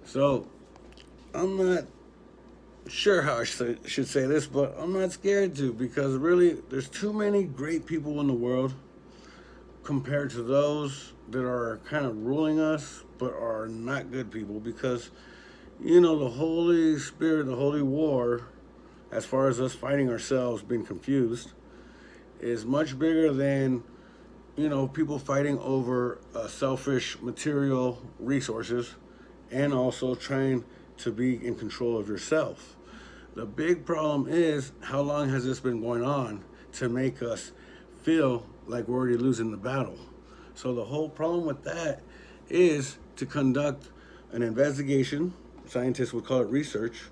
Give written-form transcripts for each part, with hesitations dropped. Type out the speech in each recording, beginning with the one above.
So I'm not sure how I should say this, but I'm not scared to because really there's too many great people in the world compared to those that are kind of ruling us but are not good people because the Holy Spirit, the Holy War, as far as us fighting ourselves, being confused, is much bigger than people fighting over selfish material resources and also trying to be in control of yourself. The big problem is how long has this been going on to make us feel like we're already losing the battle. So the whole problem with that is to conduct an investigation. Scientists would call it research.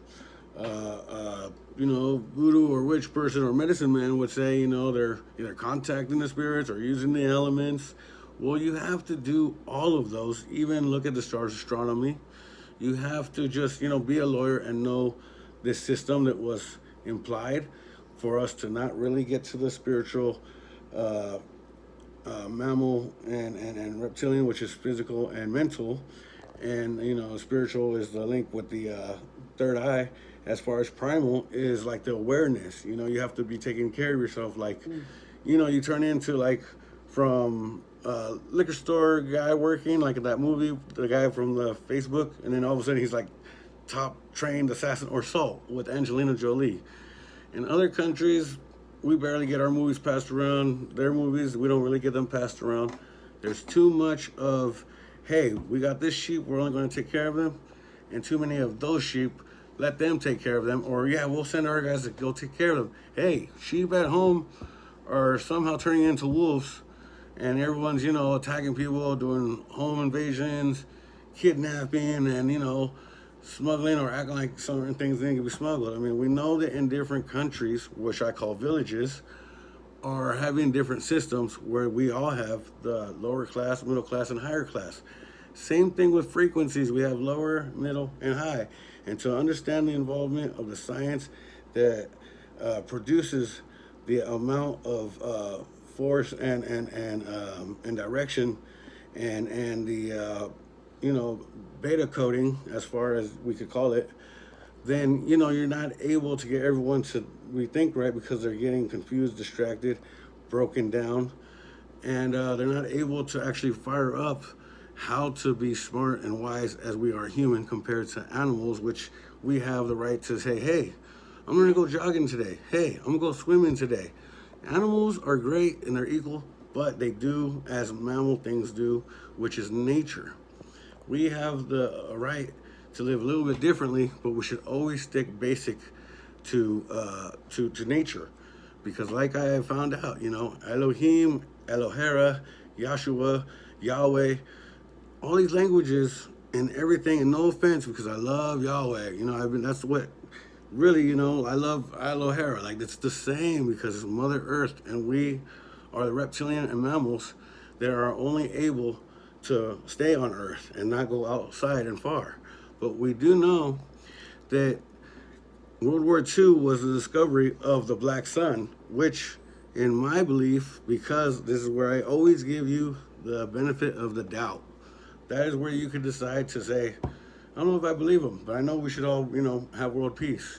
Voodoo or witch person or medicine man would say, they're either contacting the spirits or using the elements. Well, you have to do all of those, even look at the stars astronomy. You have to just, be a lawyer and know this system that was implied for us to not really get to the spiritual mammal and reptilian, which is physical and mental. And, spiritual is the link with the third eye. As far as primal is like the awareness, you have to be taking care of yourself. Like, you turn into like from liquor store guy working, like in that movie, the guy from the Facebook, and then all of a sudden he's like top trained assassin or Salt with Angelina Jolie. In other countries, we barely get our movies passed around. Their movies, we don't really get them passed around. There's too much of, hey, we got this sheep, we're only going to take care of them, and too many of those sheep, let them take care of them, or yeah, we'll send our guys to go take care of them. Hey, sheep at home are somehow turning into wolves, and everyone's, attacking people, doing home invasions, kidnapping, and, smuggling or acting like certain things didn't be smuggled. I mean, we know that in different countries, which I call villages, are having different systems where we all have the lower class, middle class, and higher class. Same thing with frequencies. We have lower, middle, and high. And to understand the involvement of the science that produces the amount of force and direction and the beta coding, as far as we could call it, then you're not able to get everyone to rethink right because they're getting confused, distracted, broken down, and they're not able to actually fire up how to be smart and wise as we are human compared to animals, which we have the right to say, hey, I'm gonna go jogging today. Hey, I'm gonna go swimming today. Animals are great and they're equal, but they do as mammal things do, which is nature. We have the right to live a little bit differently, but we should always stick basic to nature, because like I have found out, Elohim, Elohera, Yahshua, Yahweh, all these languages and everything, and no offense because I love Yahweh, that's what really, I love Elohera. Like, it's the same because it's Mother Earth, and we are the reptilian and mammals that are only able to stay on Earth and not go outside and far. But we do know that World War II was the discovery of the black sun, which, in my belief, because this is where I always give you the benefit of the doubt, that is where you could decide to say, I don't know if I believe him, but I know we should all, have world peace.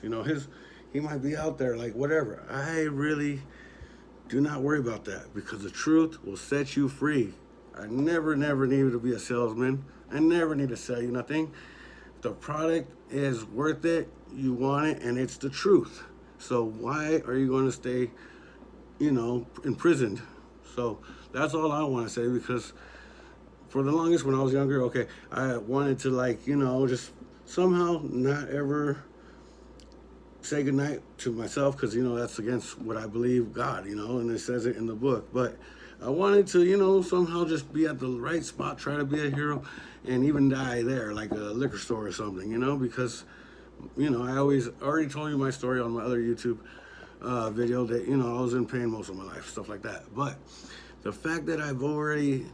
He might be out there, like, whatever. I really do not worry about that because the truth will set you free. I never needed to be a salesman. I never need to sell you nothing. If the product is worth it, you want it, and it's the truth. So why are you going to stay, imprisoned? So that's all I want to say, because for the longest when I was younger, okay, I wanted to just somehow not ever say goodnight to myself because, that's against what I believe God, and it says it in the book. But I wanted to, somehow just be at the right spot, try to be a hero, and even die there, like a liquor store or something, because, I already told you my story on my other YouTube video that, I was in pain most of my life, stuff like that. But the fact that I've already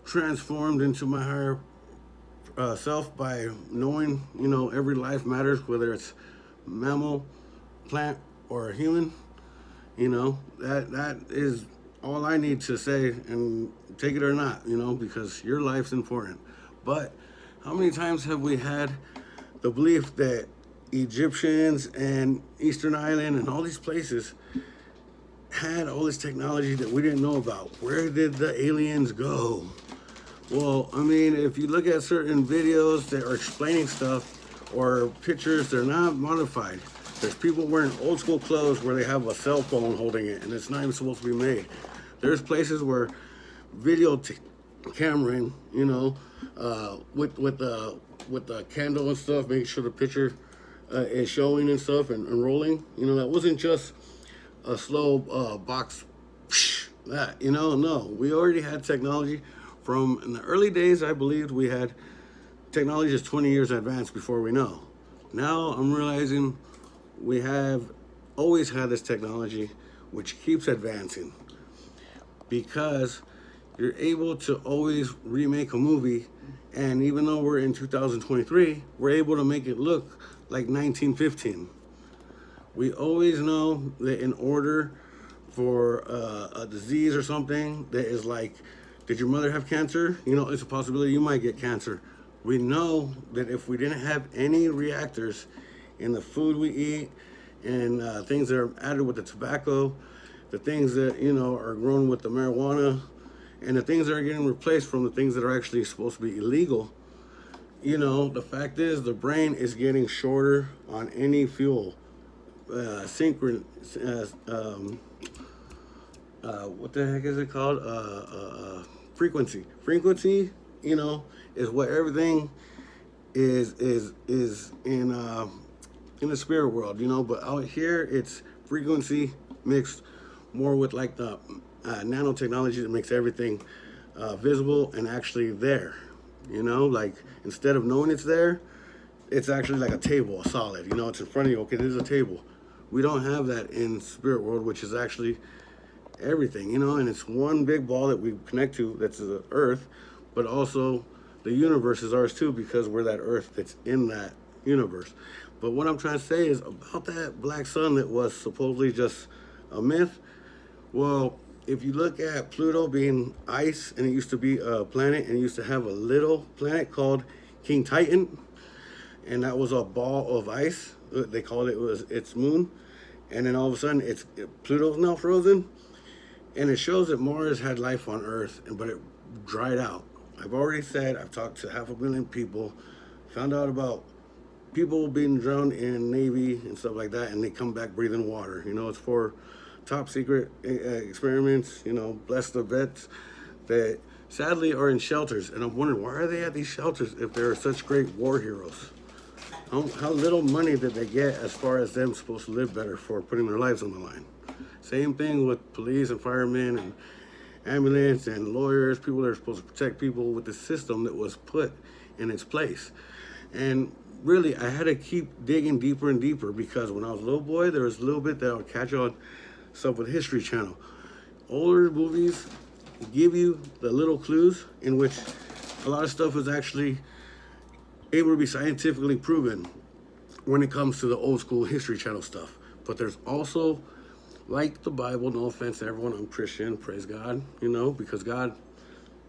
transformed into my higher self by knowing, every life matters, whether it's mammal, plant, or human, that is all I need to say, and take it or not, because your life's important. But How many times have we had the belief that Egyptians and Eastern Island and all these places had all this technology that we didn't know about? Where did the aliens go? Well, I mean, if you look at certain videos that are explaining stuff or pictures, they're not modified. There's people wearing old school clothes where they have a cell phone holding it and it's not even supposed to be made. There's places where video cameraing, you know, with the candle and stuff, making sure the picture is showing and stuff and rolling. You know, that wasn't just a slow box. That, you know, no, we already had technology from in the early days. I believed we had technology is 20 years advanced before we know. Now I'm realizing we have always had this technology, which keeps advancing, because you're able to always remake a movie, and even though we're in 2023, we're able to make it look like 1915. We always know that in order for a disease or something that is like, did your mother have cancer? You know, it's a possibility you might get cancer. We know that if we didn't have any reactors in the food we eat and things that are added with the tobacco, the things that, you know, are grown with the marijuana, and the things that are getting replaced from the things that are actually supposed to be illegal, you know, the fact is the brain is getting shorter on any fuel. What the heck is it called? Frequency. Frequency, you know, is what everything is in the spirit world, you know. But out here, it's frequency mixed more with like the nanotechnology that makes everything visible and actually there. You know, like instead of knowing it's there, it's actually like a table, a solid. You know, it's in front of you. Okay, there's a table. We don't have that in spirit world, which is actually everything, you know, and it's one big ball that we connect to, that's the earth, but also the universe is ours too, because we're that earth that's in that universe. But what I'm trying to say is about that black sun that was supposedly just a myth. Well, if you look at Pluto being ice, and it used to be a planet, and it used to have a little planet called King Titan, and that was a ball of ice. They called it was its moon, and then all of a sudden Pluto's now frozen, and it shows that Mars had life on Earth, but it dried out. I've already said, I've talked to 500,000 people, found out about people being drowned in Navy and stuff like that, and they come back breathing water. You know, it's for top secret experiments. You know, bless the vets that sadly are in shelters, and I'm wondering, why are they at these shelters if they're such great war heroes? How little money did they get as far as them supposed to live better for putting their lives on the line? Same thing with police and firemen and ambulance and lawyers, people that are supposed to protect people, with the system that was put in its place. And really, I had to keep digging deeper and deeper, because when I was a little boy, there was a little bit that I would catch on stuff with History Channel. Older movies give you the little clues in which a lot of stuff is actually able to be scientifically proven when it comes to the old school History Channel stuff. But there's also, like the Bible, no offense to everyone, I'm Christian, praise God, you know, because God,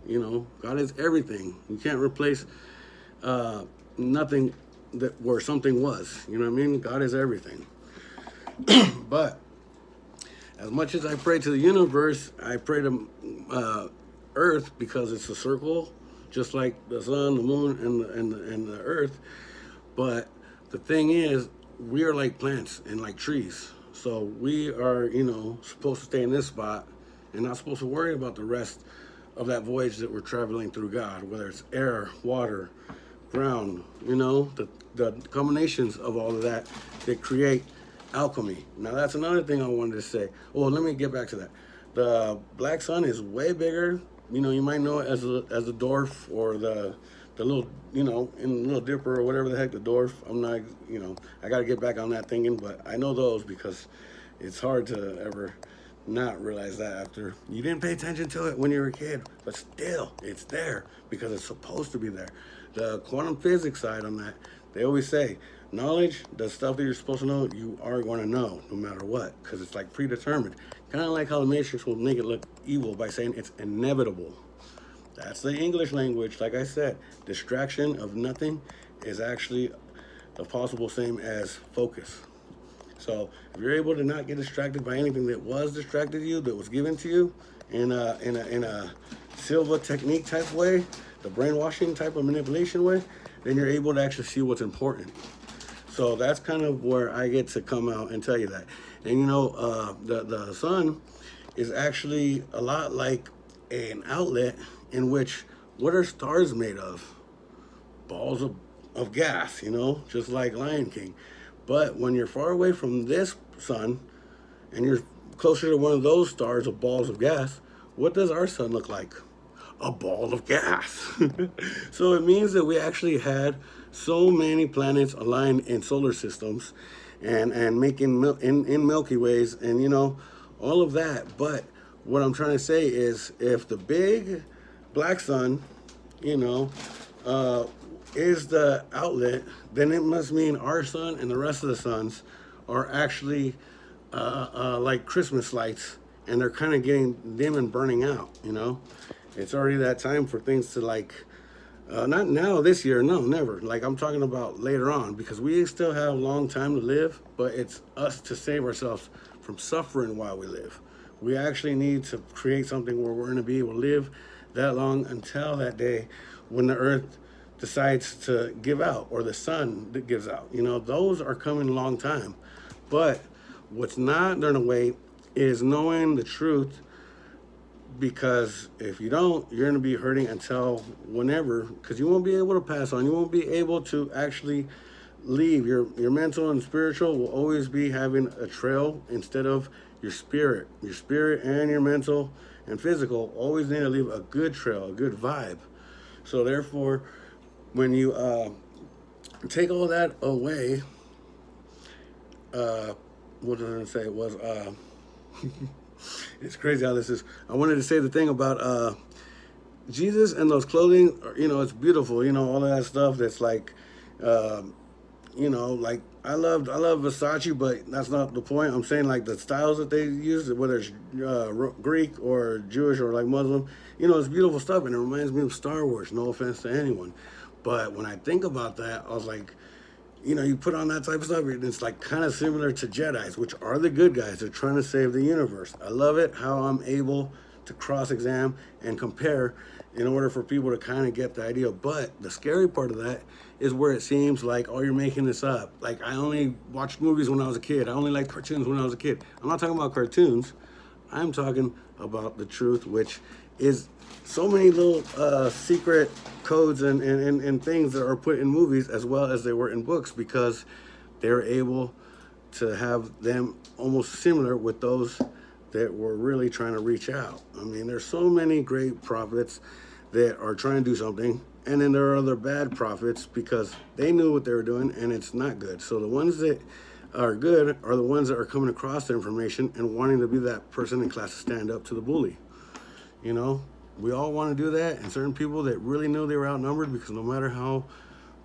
you know, God is everything. You can't replace nothing that where something was, you know what I mean? God is everything. But as much as I pray to the universe, I pray to Earth, because it's a circle, just like the sun, the moon, and the earth. But the thing is, we are like plants and like trees. So we are, you know, supposed to stay in this spot and not supposed to worry about the rest of that voyage that we're traveling through God, whether it's air, water, ground, you know, the combinations of all of that create alchemy. Now that's another thing I wanted to say. Well, let me get back to that. The black sun is way bigger. You know, you might know it as a dwarf, or the little, you know, in Little Dipper or whatever the heck, the dwarf. I'm not, you know, I got to get back on that thinking, but I know those because it's hard to ever not realize that after you didn't pay attention to it when you were a kid, but still it's there because it's supposed to be there. The quantum physics side on that, they always say knowledge, the stuff that you're supposed to know, you are going to know no matter what, because it's like predetermined. Kind of like how the Matrix will make it look evil by saying it's inevitable. That's the English language. Like I said, distraction of nothing is actually the possible same as focus. So if you're able to not get distracted by anything that was distracted you, that was given to you in a Silva technique type way, the brainwashing type of manipulation way, then you're able to actually see what's important. So that's kind of where I get to come out and tell you that. And the sun is actually a lot like an outlet in which what are stars made of? Balls of gas, just like Lion King. But when you're far away from this sun and you're closer to one of those stars of balls of gas, what does our sun look like? A ball of gas. So it means that we actually had so many planets aligned in solar systems and making in Milky Ways and all of that. But what I'm trying to say is if the big black sun, is the outlet, then it must mean our sun and the rest of the suns are actually like Christmas lights, and they're kind of getting dim and burning out. It's already that time for things to not now this year, no, never. Like I'm talking about later on, because we still have a long time to live, but it's us to save ourselves from suffering while we live. We actually need to create something where we're going to be able to live that long until that day when the earth decides to give out, or the sun that gives out. Those are coming a long time. But what's not going to wait is knowing the truth, because if you don't, you're going to be hurting until whenever, because you won't be able to pass on. You won't be able to actually leave. Your mental and spiritual will always be having a trail instead of your spirit. Your spirit and your mental and physical always need to leave a good trail, a good vibe. So therefore, when you take all that away, what did I say? It was it's crazy how this is. I wanted to say the thing about Jesus and those clothing. It's beautiful. All of that stuff. That's like, like I love Versace, but that's not the point. I'm saying like the styles that they use, whether it's Greek or Jewish or like Muslim. It's beautiful stuff, and it reminds me of Star Wars. No offense to anyone, but when I think about that, I was like, you put on that type of stuff, and it's like kind of similar to Jedis, which are the good guys. They're trying to save the universe. I love it how I'm able to cross-examine and compare in order for people to kind of get the idea. But the scary part of that is where it seems like, oh, you're making this up. Like, I only watched movies when I was a kid. I only liked cartoons when I was a kid. I'm not talking about cartoons. I'm talking about the truth, which is so many little secret codes and things that are put in movies as well as they were in books, because they're able to have them almost similar with those that were really trying to reach out. I mean, there's so many great prophets that are trying to do something, and then there are other bad prophets because they knew what they were doing and it's not good. So the ones that are good are the ones that are coming across the information and wanting to be that person in class to stand up to the bully. We all want to do that, and certain people that really knew they were outnumbered, because no matter how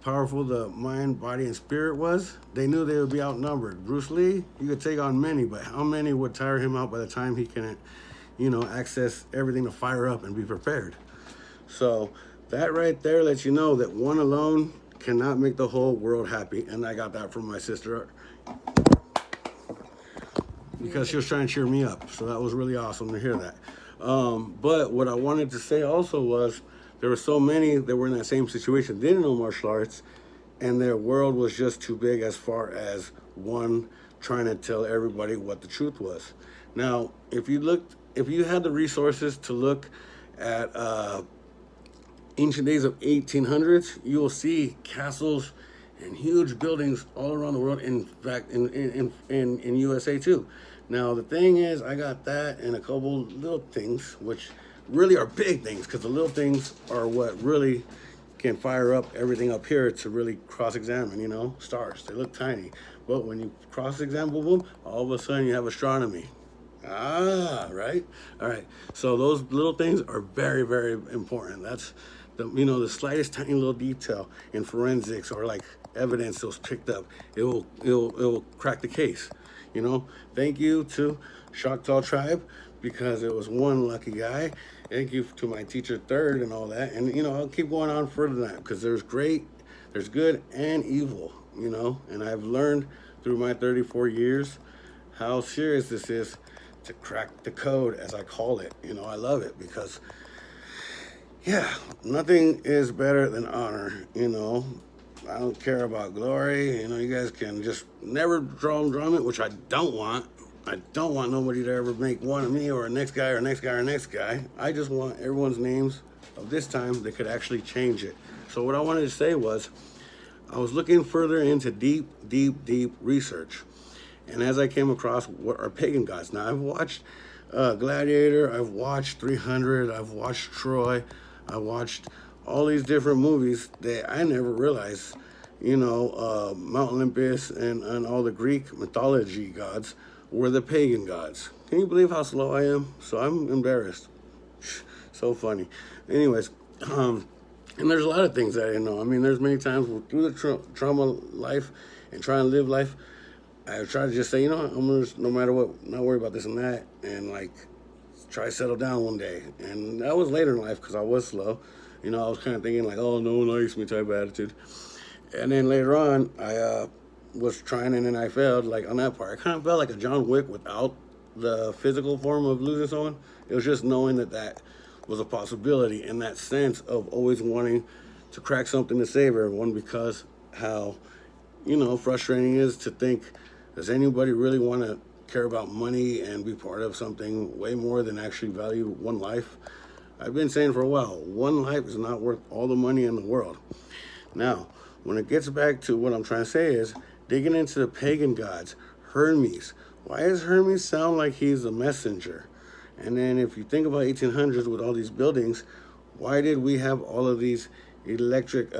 powerful the mind, body, and spirit was, they knew they would be outnumbered. Bruce Lee, you could take on many, but how many would tire him out by the time he can, access everything to fire up and be prepared? So that right there lets you know that one alone cannot make the whole world happy, and I got that from my sister because she was trying to cheer me up. So that was really awesome to hear that. But what I wanted to say also was there were so many that were in that same situation, didn't know martial arts, and their world was just too big as far as one trying to tell everybody what the truth was. Now, if you had the resources to look at ancient days of 1800s, you will see castles and huge buildings all around the world. In fact, in USA too. Now the thing is, I got that and a couple little things, which really are big things, because the little things are what really can fire up everything up here to really cross-examine. Stars, they look tiny, but when you cross-examine them, all of a sudden you have astronomy. Right? All right. So those little things are very, very important. That's the slightest tiny little detail in forensics or like evidence that was picked up. It will crack the case. Thank you to Choctaw Tribe, because it was one lucky guy. Thank you to my teacher third and all that. And, I'll keep going on further than that because there's good and evil, And I've learned through my 34 years how serious this is to crack the code, as I call it. I love it because, yeah, nothing is better than honor, I don't care about glory. You guys can just never drum it, which I don't want. I don't want nobody to ever make one of me or a next guy or next guy or next guy. I just want everyone's names of this time that could actually change it. So what I wanted to say was, I was looking further into deep research. And as I came across what are pagan gods. Now, I've watched Gladiator, I've watched 300, I've watched Troy, I watched all these different movies that I never realized, Mount Olympus and all the Greek mythology gods were the pagan gods. Can you believe how slow I am? So I'm embarrassed. So funny. Anyways, and there's a lot of things that I didn't know. I mean, there's many times through the trauma life and trying to live life, I try to just say, I'm gonna just, no matter what, not worry about this and that, and try to settle down one day. And that was later in life because I was slow. I was kind of thinking oh, no one likes me type of attitude. And then later on, I was trying and then I failed, on that part. I kind of felt like a John Wick without the physical form of losing someone. It was just knowing that was a possibility in that sense of always wanting to crack something to save everyone because how, frustrating it is to think, does anybody really want to care about money and be part of something way more than actually value one life? I've been saying for a while, one life is not worth all the money in the world. Now, when it gets back to what I'm trying to say is, digging into the pagan gods, Hermes. Why does Hermes sound like he's a messenger? And then if you think about 1800s with all these buildings, why did we have all of these electric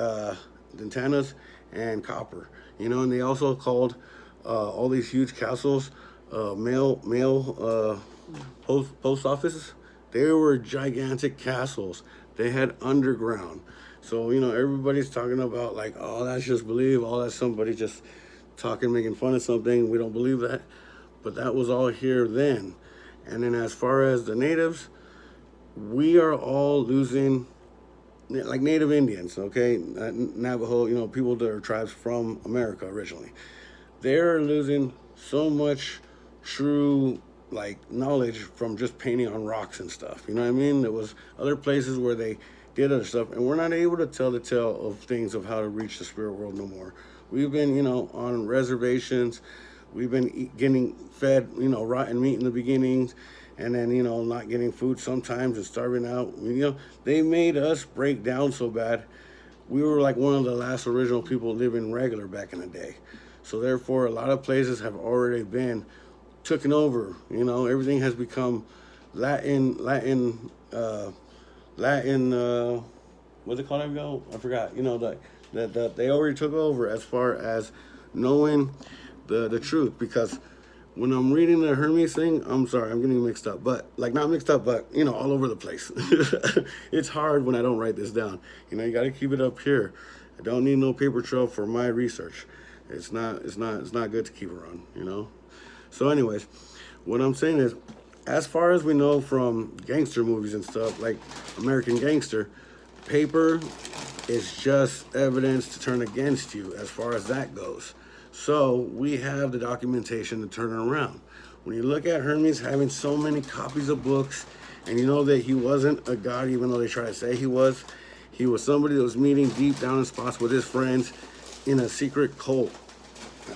antennas and copper? And they also called all these huge castles mail post offices. They were gigantic castles. They had underground. So, everybody's talking about oh, that's just belief. Oh, that's somebody just talking, making fun of something. We don't believe that. But that was all here then. And then as far as the natives, we are all losing, Native Indians, okay? Navajo, people that are tribes from America originally. They're losing so much true, knowledge from just painting on rocks and stuff. You know what I mean? There was other places where they did other stuff, and we're not able to tell the tale of things of how to reach the spirit world no more. We've been, on reservations. We've been getting fed, rotten meat in the beginnings, and then, not getting food sometimes and starving out. They made us break down so bad. We were one of the last original people living regular back in the day. So therefore, a lot of places have already been taken over. Everything has become Latin, what's it called? I forgot. That they already took over as far as knowing the truth. Because when I'm reading the Hermes thing, I'm sorry, I'm getting mixed up. But not mixed up, but all over the place. It's hard when I don't write this down. You got to keep it up here. I don't need no paper trail for my research. It's not good to keep around. So anyways, what I'm saying is, as far as we know from gangster movies and stuff, like American Gangster, paper is just evidence to turn against you as far as that goes. So we have the documentation to turn it around. When you look at Hermes having so many copies of books, and you know that he wasn't a god, even though they try to say he was somebody that was meeting deep down in spots with his friends in a secret cult,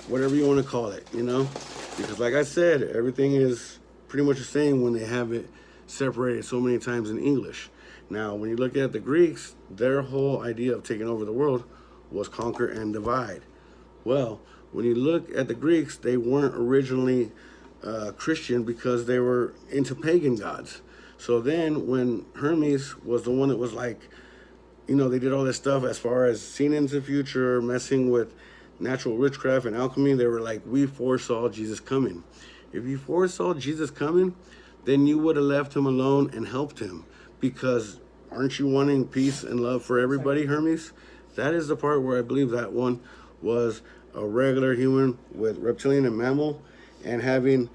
whatever you want to call it, Because like I said, everything is pretty much the same when they have it separated so many times in English. Now, when you look at the Greeks, their whole idea of taking over the world was conquer and divide. Well, when you look at the Greeks, they weren't originally Christian because they were into pagan gods. So then when Hermes was the one that was they did all this stuff as far as seeing into the future, messing with natural witchcraft and alchemy, they were we foresaw Jesus coming. If you foresaw Jesus coming, then you would have left him alone and helped him. Because aren't you wanting peace and love for everybody, Hermes? That is the part where I believe that one was a regular human with reptilian and mammal and having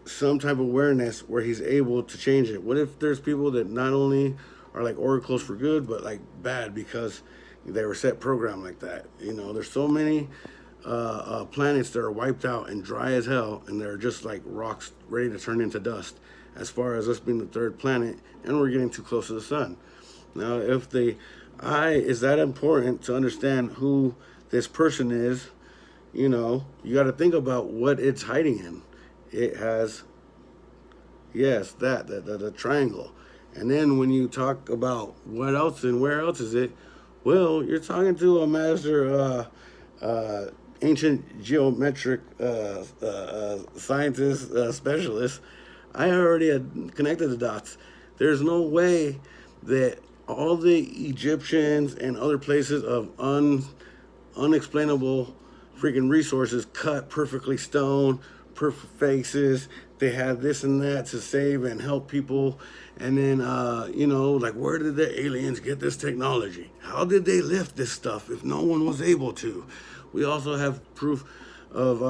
some type of awareness where he's able to change it? What if there's people that not only are like oracles for good, but like bad because they were set programmed like that? There's so many planets that are wiped out and dry as hell, and they're just like rocks ready to turn into dust. As far as us being the third planet, and we're getting too close to the sun. Now, if the eye is that important to understand who this person is, you got to think about what it's hiding in. It has, yes, the triangle. And then when you talk about what else and where else is it, well, you're talking to a master ancient geometric scientist, specialist. I already had connected the dots. There's no way that all the Egyptians and other places of unexplainable freaking resources cut perfectly stone, perfect faces. They had this and that to save and help people. And then, like, where did the aliens get this technology? How did they lift this stuff if no one was able to? We also have proof of,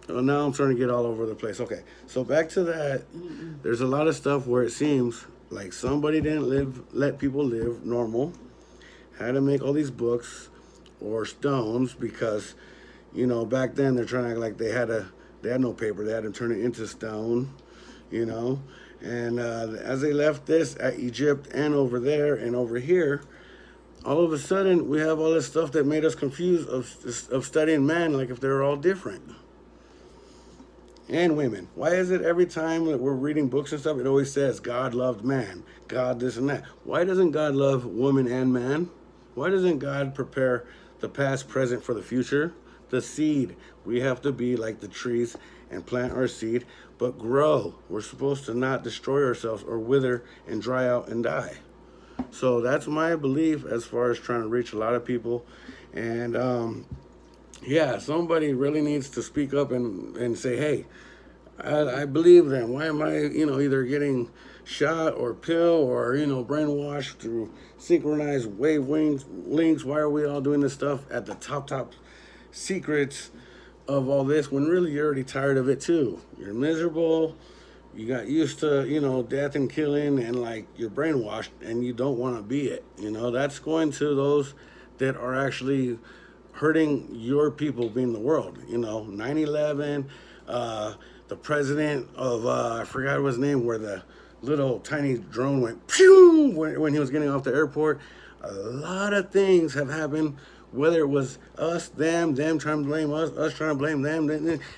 now I'm starting to get all over the place. Okay, so back to that. There's a lot of stuff where it seems like somebody didn't let people live normal, had to make all these books or stones because, back then they're trying to act like they had no paper. They had to turn it into stone, And as they left this at Egypt and over there and over here, all of a sudden we have all this stuff that made us confused of studying man, like if they're all different. And women. Why is it every time that we're reading books and stuff, it always says God loved man, God this and that? Why doesn't God love woman and man? Why doesn't God prepare the past, present for the future? The seed. We have to be like the trees and plant our seed, but grow. We're supposed to not destroy ourselves or wither and dry out and die. So that's my belief as far as trying to reach a lot of people. And yeah, somebody really needs to speak up and say, hey, I believe them. Why am I, either getting shot or pill or, brainwashed through synchronized links? Why are we all doing this stuff at the top secrets of all this when really you're already tired of it too? You're miserable. You got used to, death and killing, and like you're brainwashed and you don't want to be it. That's going to those that are actually hurting your people being the world. 9/11, the president of, I forgot his name, where the little tiny drone went pew when he was getting off the airport. A lot of things have happened, whether it was us, them trying to blame us trying to blame them.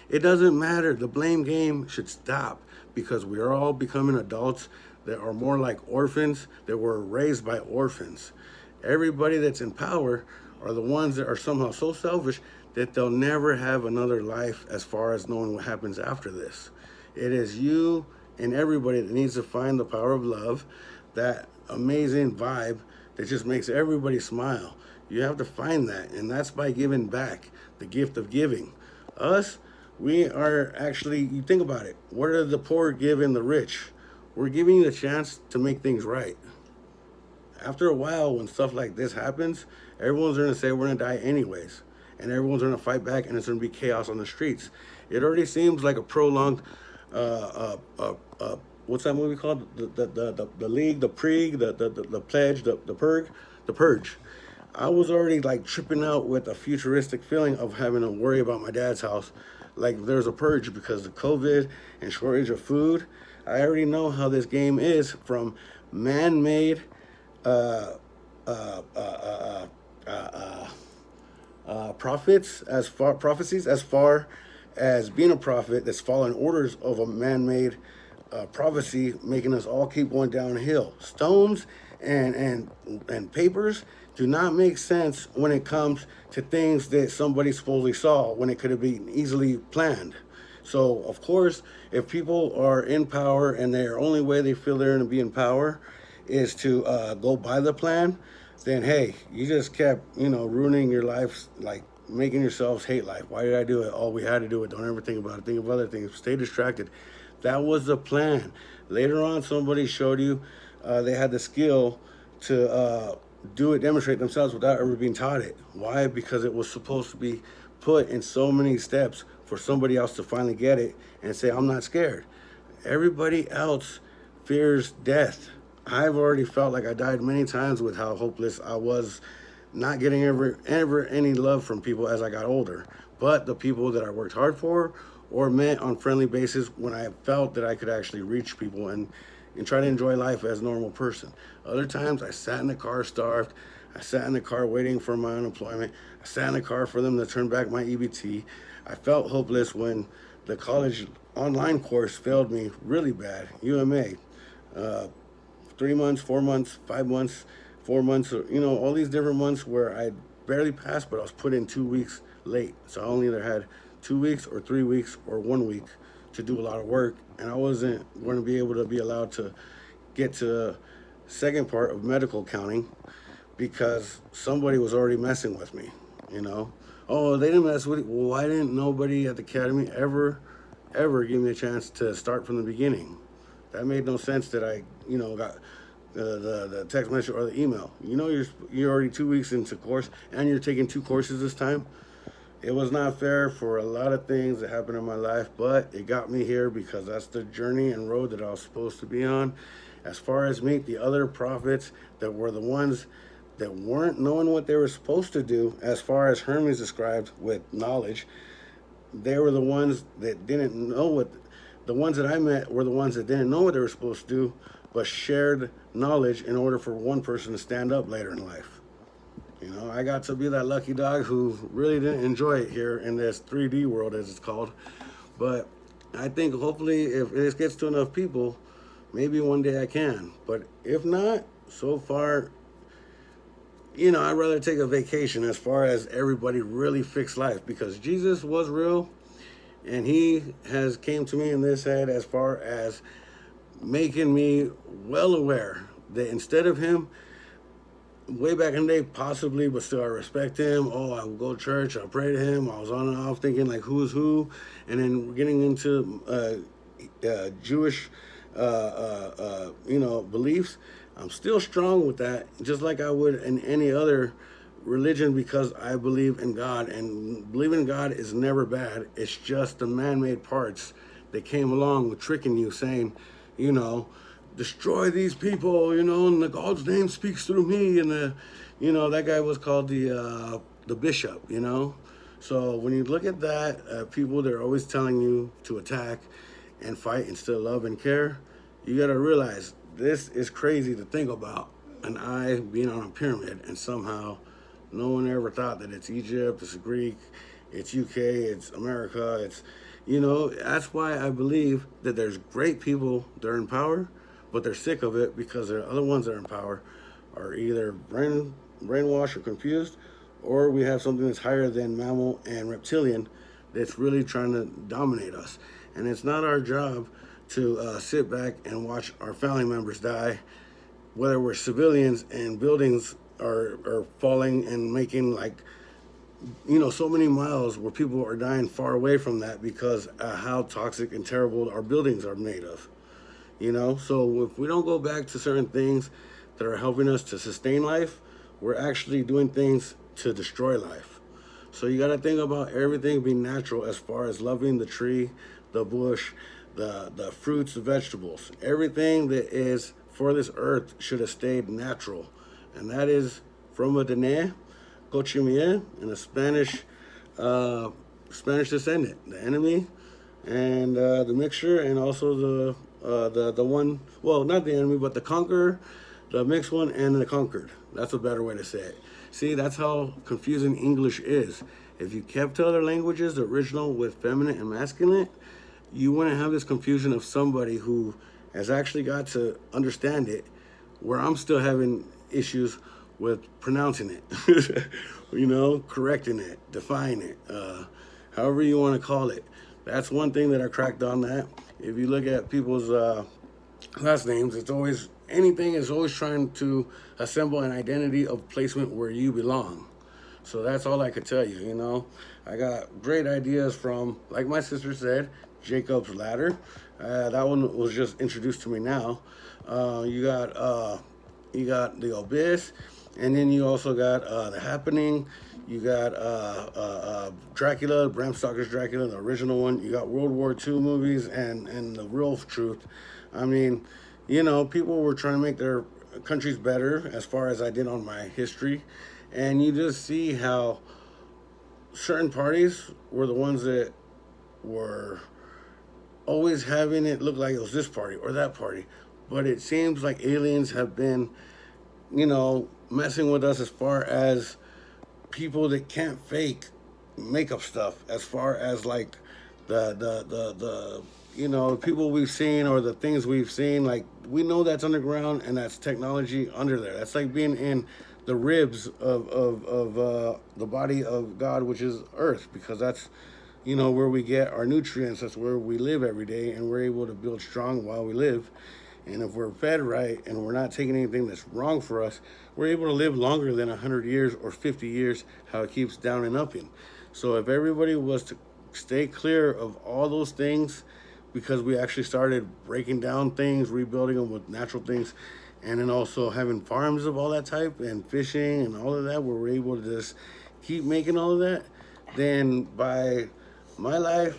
It doesn't matter. The blame game should stop because we are all becoming adults that are more like orphans that were raised by orphans. Everybody that's in power are the ones that are somehow so selfish that they'll never have another life as far as knowing what happens after this. It is you and everybody that needs to find the power of love, that amazing vibe that just makes everybody smile. You have to find that, and that's by giving back, the gift of giving. Us, we are actually, you think about it, what are the poor giving the rich? We're giving you the chance to make things right. After a while, when stuff like this happens, everyone's going to say we're going to die anyways. And everyone's going to fight back, and it's going to be chaos on the streets. It already seems like a prolonged, what's that movie called? The League, the Prig, the Pledge, the Purge. I was already like tripping out with a futuristic feeling of having to worry about my dad's house. Like there's a purge because of COVID and shortage of food. I already know how this game is from man-made prophecies as far as being a prophet that's following orders of a man-made prophecy, making us all keep going downhill. Stones and papers do not make sense when it comes to things that somebody supposedly saw when it could have been easily planned. So, of course, if people are in power and their only way they feel they're going to be in power is to go by the plan, then, hey, you just kept, ruining your life, like making yourselves hate life. Why did I do it? Oh, we had to do it. Don't ever think about it. Think of other things. Stay distracted. That was the plan. Later on, somebody showed you they had the skill to demonstrate themselves without ever being taught it. Why? Because it was supposed to be put in so many steps for somebody else to finally get it and say, I'm not scared. Everybody else fears death. I've already felt like I died many times with how hopeless I was, not getting ever any love from people as I got older. But the people that I worked hard for or met on friendly basis when I felt that I could actually reach people and try to enjoy life as a normal person. Other times I sat in the car starved. I sat in the car waiting for my unemployment. I sat in the car for them to turn back my EBT. I felt hopeless when the college online course failed me really bad. UMA. 3 months, 4 months, 5 months, 4 months, all these different months where I barely passed, but I was put in 2 weeks late. So I only either had 2 weeks or 3 weeks or 1 week to do a lot of work. And I wasn't going to be able to be allowed to get to the second part of medical accounting because somebody was already messing with me. Oh, they didn't mess with it. Well, why didn't nobody at the academy ever give me a chance to start from the beginning? That made no sense that I, got the text message or the email. You're already 2 weeks into course and you're taking 2 courses this time. It was not fair for a lot of things that happened in my life, but it got me here because that's the journey and road that I was supposed to be on. As far as meet the other prophets that were the ones that weren't knowing what they were supposed to do, as far as Hermes described with knowledge, they were the ones that didn't know what. The ones that I met were the ones that didn't know what they were supposed to do, but shared knowledge in order for one person to stand up later in life. I got to be that lucky dog who really didn't enjoy it here in this 3D world, as it's called. But I think hopefully if this gets to enough people, maybe one day I can. But if not, so far, I'd rather take a vacation as far as everybody really fix life because Jesus was real and he has came to me in this head as far as making me well aware that instead of him, way back in the day, possibly, but still I respect him. Oh, I will go to church, I'll pray to him. I was on and off thinking like who's who. And then getting into Jewish, beliefs. I'm still strong with that, just like I would in any other religion because I believe in God. And believing in God is never bad. It's just the man-made parts that came along with tricking you, saying, destroy these people, and the God's name speaks through me. And that guy was called the bishop, So when you look at that, people that are always telling you to attack and fight instead of love and care, you got to realize this is crazy to think about. An eye being on a pyramid, and somehow no one ever thought that it's Egypt, it's Greek, it's UK, it's America, that's why I believe that there's great people that are in power, but they're sick of it because the other ones that are in power are either brainwashed or confused, or we have something that's higher than mammal and reptilian that's really trying to dominate us. And it's not our job to sit back and watch our family members die, whether we're civilians and buildings are falling and making so many miles where people are dying far away from that because how toxic and terrible our buildings are made of. So if we don't go back to certain things that are helping us to sustain life, we're actually doing things to destroy life. So you got to think about everything being natural as far as loving the tree, the bush, the fruits, the vegetables. Everything that is for this earth should have stayed natural. And that is from a Dene, Cochimie, and a Spanish descendant, the enemy, and the mixture, and also the one, well, not the enemy, but the conqueror, the mixed one, and the conquered. That's a better way to say it. See, that's how confusing English is. If you kept other languages, the original with feminine and masculine, you wouldn't have this confusion of somebody who has actually got to understand it, where I'm still having issues with pronouncing it, correcting it, defying it, however you want to call it. That's one thing that I cracked on that. If you look at people's last names, it's always, anything is always trying to assemble an identity of placement where you belong. So that's all I could tell you, I got great ideas from, like my sister said, Jacob's Ladder. That one was just introduced to me now. You got the Abyss. And then you also got The Happening. You got Dracula, Bram Stoker's Dracula, the original one. You got World War II movies and The Real Truth. I mean, people were trying to make their countries better as far as I did on my history. And you just see how certain parties were the ones that were always having it look like it was this party or that party. But it seems like aliens have been, messing with us as far as people that can't fake makeup stuff, as far as like the people we've seen or the things we've seen, like we know that's underground and that's technology under there. That's like being in the ribs of the body of God, which is earth, because that's where we get our nutrients. That's where we live every day, and we're able to build strong while we live. And if we're fed right and we're not taking anything that's wrong for us, we're able to live longer than 100 years or 50 years, how it keeps down and upping. So if everybody was to stay clear of all those things, because we actually started breaking down things, rebuilding them with natural things, and then also having farms of all that type and fishing and all of that, where we're able to just keep making all of that, then by my life,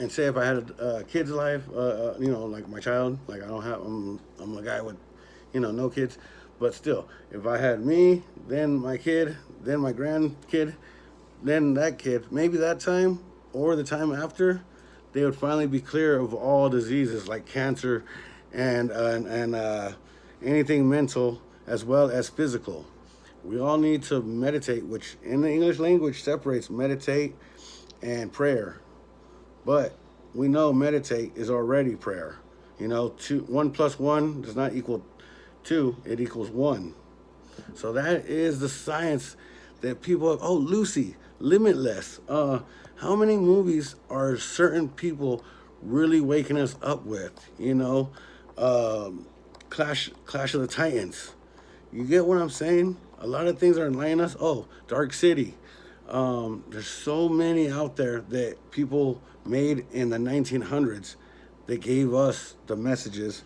and say if I had a kid's life, like my child, like I don't have, I'm a guy with, no kids, but still, if I had me, then my kid, then my grandkid, then that kid, maybe that time or the time after, they would finally be clear of all diseases like cancer and anything mental as well as physical. We all need to meditate, which in the English language separates meditate and prayer. But we know meditate is already prayer. 1 plus 1 does not equal 2, it equals 1. So that is the science that people have. Oh, Lucy, Limitless. How many movies are certain people really waking us up with? Clash of the Titans. You get what I'm saying? A lot of things are enlightening us. Oh, Dark City. There's so many out there that people made in the 1900s that gave us the messages,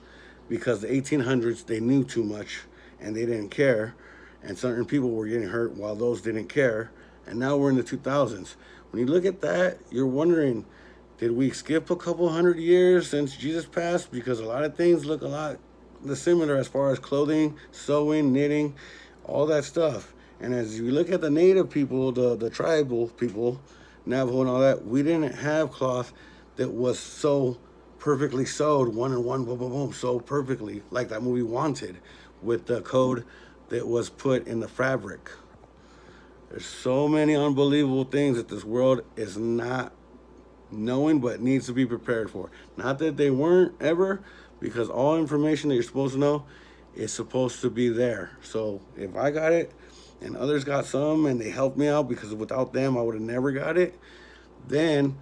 because the 1800s they knew too much and they didn't care, and certain people were getting hurt while those didn't care. And now we're in the 2000s. When you look at that, you're wondering, did we skip a couple 100 years since Jesus passed? Because a lot of things look a lot similar as far as clothing, sewing, knitting, all that stuff. And as you look at the native people, the tribal people, Navajo and all that, we didn't have cloth that was so perfectly sewed, one and one, boom, boom, boom, so perfectly, like that movie Wanted, with the code that was put in the fabric. There's so many unbelievable things that this world is not knowing, but needs to be prepared for. Not that they weren't ever, because all information that you're supposed to know is supposed to be there. So if I got it, and others got some and they helped me out, because without them I would have never got it, then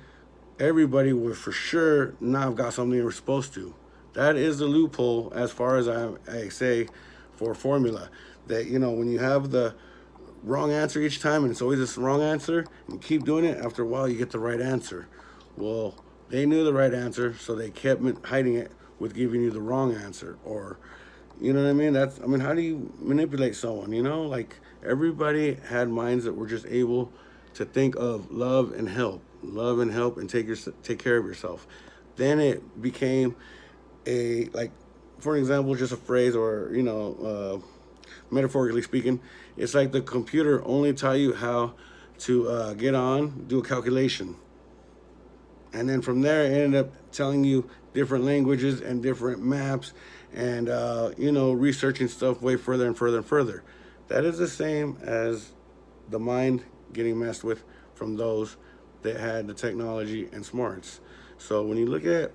everybody would for sure not have got something they were supposed to. That is the loophole, as far as I say, for formula. That, when you have the wrong answer each time and it's always this wrong answer, and you keep doing it, after a while you get the right answer. Well, they knew the right answer, so they kept hiding it with giving you the wrong answer. Or, you know what I mean? How do you manipulate someone? Like, everybody had minds that were just able to think of love and help, and take care of yourself. Then it became for example, just a phrase, or metaphorically speaking, it's like the computer only taught you how to get on, do a calculation, and then from there it ended up telling you different languages and different maps, and researching stuff way further and further and further. That is the same as the mind getting messed with from those that had the technology and smarts. So when you look at